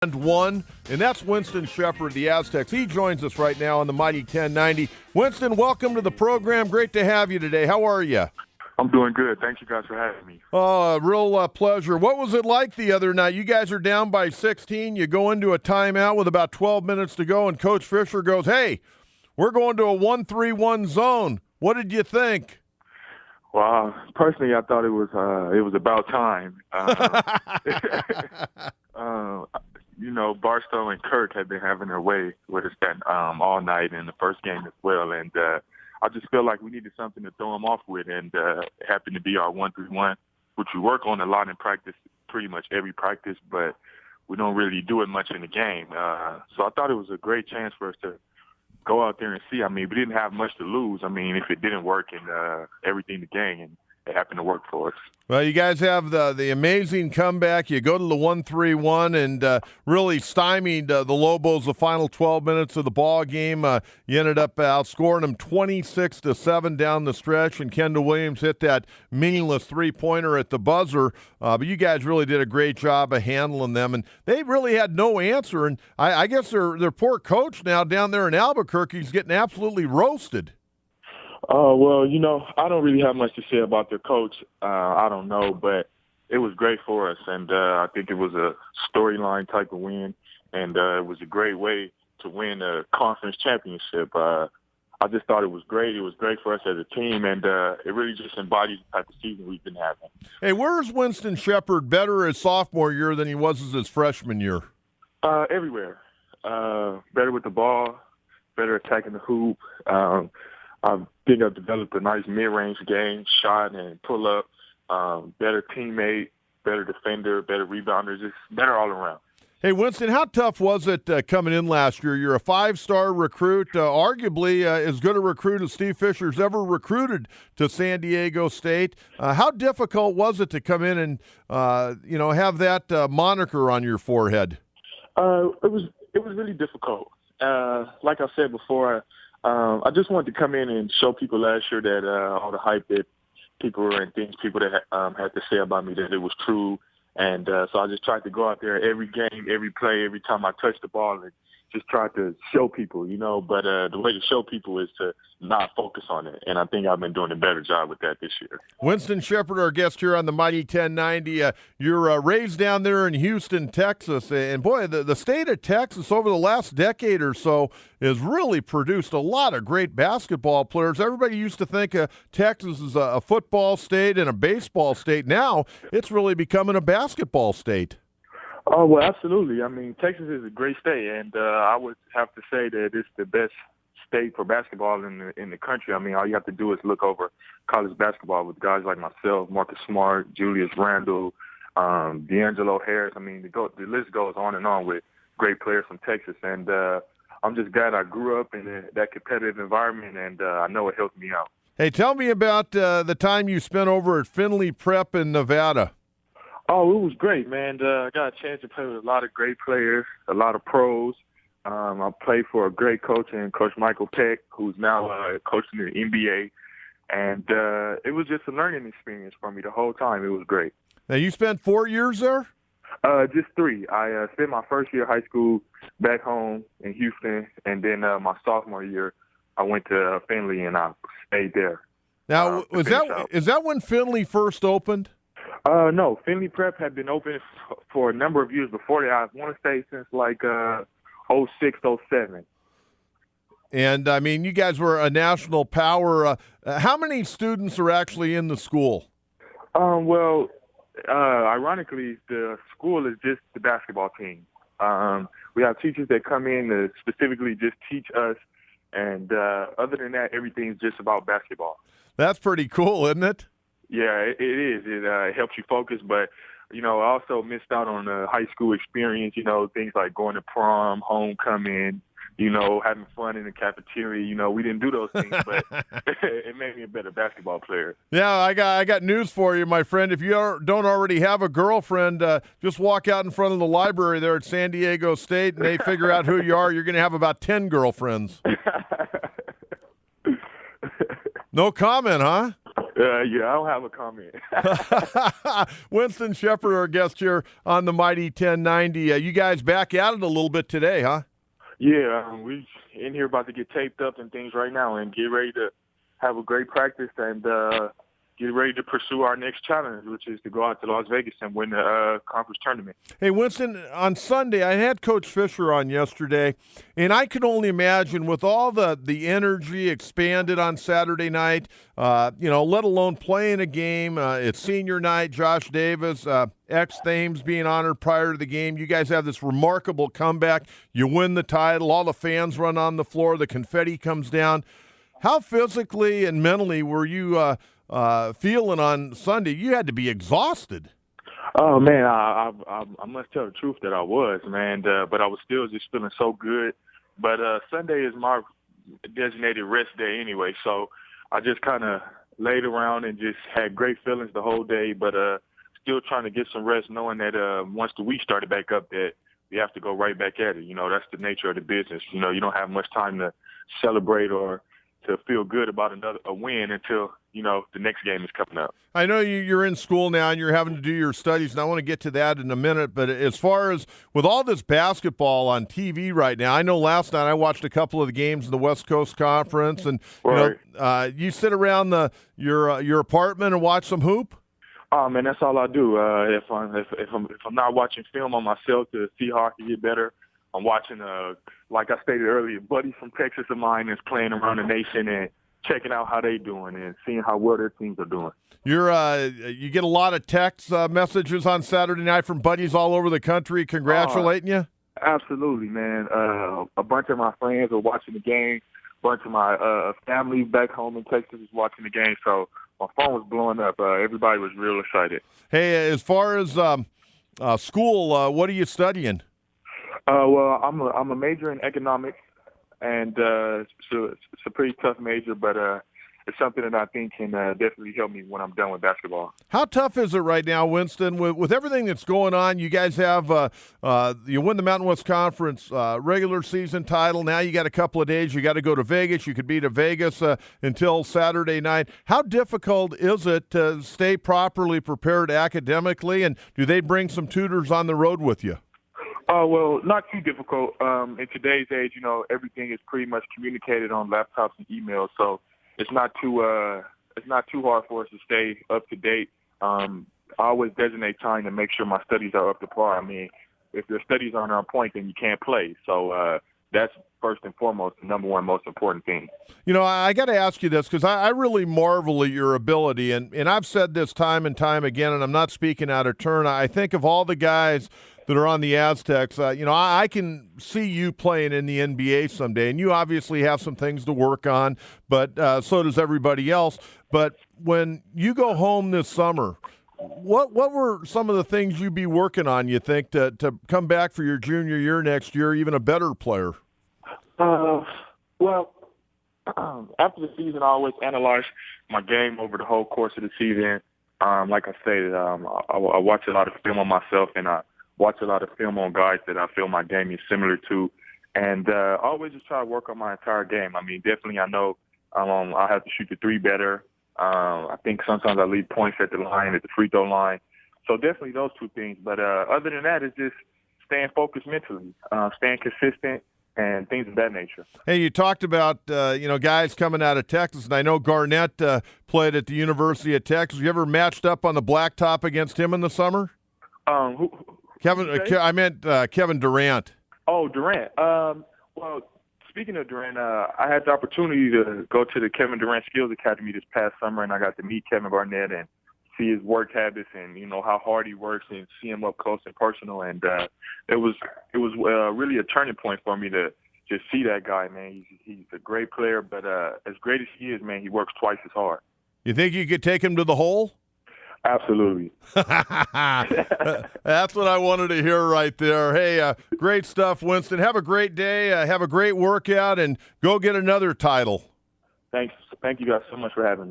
And one, and that's Winston Shepard, the Aztecs. He joins us right now on the Mighty 1090. Winston, welcome to the program. Great to have you today. How are you? I'm doing good. Thank you guys for having me. Oh, real pleasure. What was it like the other night? You guys are down by 16. You go into a timeout with about 12 minutes to go, and Coach Fisher goes, "Hey, we're going to a 1-3-1 zone." What did you think? Well, personally, I thought it was about time. Barstow and Kirk had been having their way with us that all night in the first game as well, and I just feel like we needed something to throw them off with, and it happened to be our 1-3-1, which we work on a lot in practice, pretty much every practice, but we don't really do it much in the game. So I thought it was a great chance for us to go out there and see. I mean, we didn't have much to lose. I mean, if it didn't work and everything to gain, and it happened to work for us. Well, you guys have the amazing comeback. You go to the 1-3-1 and really stymied the Lobos the final 12 minutes of the ball game. You ended up outscoring them 26-7 down the stretch, and Kendall Williams hit that meaningless three-pointer at the buzzer. But you guys really did a great job of handling them, and they really had no answer. And I guess their poor coach now down there in Albuquerque is getting absolutely roasted. Well, I don't really have much to say about their coach. I don't know, but it was great for us, and I think it was a storyline type of win, and it was a great way to win a conference championship. I just thought it was great. It was great for us as a team, and it really just embodied the type of season we've been having. Hey, where's Winston Shepard better his sophomore year than he was as his freshman year? Everywhere. Better with the ball, better attacking the hoop. I think I've developed a nice mid-range game, shot and pull-up, better teammate, better defender, better rebounder, just better all around. Hey, Winston, how tough was it coming in last year? You're a five-star recruit, arguably as good a recruit as Steve Fisher's ever recruited to San Diego State. How difficult was it to come in and, have that moniker on your forehead? It was really difficult. Like I said before, I just wanted to come in and show people last year that all the hype that people and things people that had to say about me, that it was true. And so I just tried to go out there every game, every play, every time I touched the ball and just tried to show people, But the way to show people is to not focus on it. And I think I've been doing a better job with that this year. Winston Shepard, our guest here on the Mighty 1090. You're raised down there in Houston, Texas. And, boy, the state of Texas over the last decade or so has really produced a lot of great basketball players. Everybody used to think Texas is a football state and a baseball state. Now it's really becoming a basketball state. Oh, well, absolutely. I mean, Texas is a great state, and I would have to say that it's the best state for basketball in the country. I mean, all you have to do is look over college basketball with guys like myself, Marcus Smart, Julius Randle, D'Angelo Harris. I mean, the list goes on and on with great players from Texas, and I'm just glad I grew up in that competitive environment, and I know it helped me out. Hey, tell me about the time you spent over at Findlay Prep in Nevada. Oh, it was great, man. I got a chance to play with a lot of great players, a lot of pros. I played for a great coach, and Coach Michael Peck, who's now coaching the NBA. And it was just a learning experience for me the whole time. It was great. Now, you spent 4 years there? Just 3. I spent my first year of high school back home in Houston, and then my sophomore year, I went to Findlay, and I stayed there. Now, is that when Findlay first opened? No, Findlay Prep had been open for a number of years before that. I want to say since like 06, 07. And, I mean, you guys were a national power. How many students are actually in the school? Ironically, the school is just the basketball team. We have teachers that come in to specifically just teach us, and other than that, everything's just about basketball. That's pretty cool, isn't it? Yeah, it is. It helps you focus, but, I also missed out on the high school experience, things like going to prom, homecoming, having fun in the cafeteria. We didn't do those things, but it made me a better basketball player. Yeah, I got news for you, my friend. If you don't already have a girlfriend, just walk out in front of the library there at San Diego State, and they figure out who you are. You're going to have about 10 girlfriends. No comment, huh? Yeah, I don't have a comment. Winston Shepard, our guest here on the Mighty 1090. You guys back at it a little bit today, huh? Yeah, we in here about to get taped up and things right now and get ready to have a great practice and get ready to pursue our next challenge, which is to go out to Las Vegas and win the conference tournament. Hey, Winston, on Sunday, I had Coach Fisher on yesterday, and I could only imagine with all the energy expanded on Saturday night, let alone playing a game. It's senior night, Josh Davis, ex-Thames being honored prior to the game. You guys have this remarkable comeback. You win the title. All the fans run on the floor. The confetti comes down. How physically and mentally were you feeling on Sunday? You had to be exhausted. Oh man, I must tell the truth that I was, man. But I was still just feeling so good. But Sunday is my designated rest day anyway, so I just kind of laid around and just had great feelings the whole day. But still trying to get some rest, knowing that once the week started back up, that we have to go right back at it. You know, that's the nature of the business. You know, you don't have much time to celebrate or to feel good about a win until, the next game is coming up. I know you're in school now and you're having to do your studies, and I want to get to that in a minute. But as far as with all this basketball on TV right now, I know last night I watched a couple of the games in the West Coast Conference, and you sit around your apartment and watch some hoop. Oh man, that's all I do. If I'm not watching film on myself to see how I can get better, I'm watching, like I stated earlier, buddies from Texas of mine is playing around the nation and checking out how they doing and seeing how well their teams are doing. You get a lot of text messages on Saturday night from buddies all over the country congratulating you? Absolutely, man. A bunch of my friends were watching the game. A bunch of my family back home in Texas was watching the game, so my phone was blowing up. Everybody was real excited. Hey, as far as school, what are you studying? Well, I'm a major in economics, and so it's a pretty tough major, but it's something that I think can definitely help me when I'm done with basketball. How tough is it right now, Winston, with everything that's going on? You guys have you win the Mountain West Conference regular season title. Now you got a couple of days. You got to go to Vegas. You could be to Vegas until Saturday night. How difficult is it to stay properly prepared academically, and do they bring some tutors on the road with you? Well, not too difficult. In today's age, everything is pretty much communicated on laptops and emails, so it's not too hard for us to stay up to date. I always designate time to make sure my studies are up to par. I mean, if your studies aren't on point, then you can't play. So that's first and foremost the number one most important thing. I got to ask you this because I really marvel at your ability, and I've said this time and time again, and I'm not speaking out of turn. I think of all the guys that are on the Aztecs, I can see you playing in the NBA someday, and you obviously have some things to work on, but so does everybody else. But when you go home this summer, what were some of the things you'd be working on, you think, to come back for your junior year next year, even a better player? Well, after the season, I always analyze my game over the whole course of the season. Like I stated, I watch a lot of film on myself, and I watch a lot of film on guys that I feel my game is similar to, and I always just try to work on my entire game. I mean, definitely I know I have to shoot the three better. I think sometimes I leave points at the line, at the free throw line. So definitely those two things. But other than that, it's just staying focused mentally, staying consistent, and things of that nature. Hey, you talked about, guys coming out of Texas, and I know Garnett played at the University of Texas. You ever matched up on the blacktop against him in the summer? I meant Kevin Durant. Oh, Durant. Well, speaking of Durant, I had the opportunity to go to the Kevin Durant Skills Academy this past summer, and I got to meet Kevin Garnett and see his work habits and how hard he works and see him up close and personal. And it was really a turning point for me to just see that guy, man. He's a great player, but as great as he is, man, he works twice as hard. You think you could take him to the hole? Absolutely. That's what I wanted to hear right there. Hey, great stuff, Winston. Have a great day. Have a great workout, and go get another title. Thanks. Thank you guys so much for having me.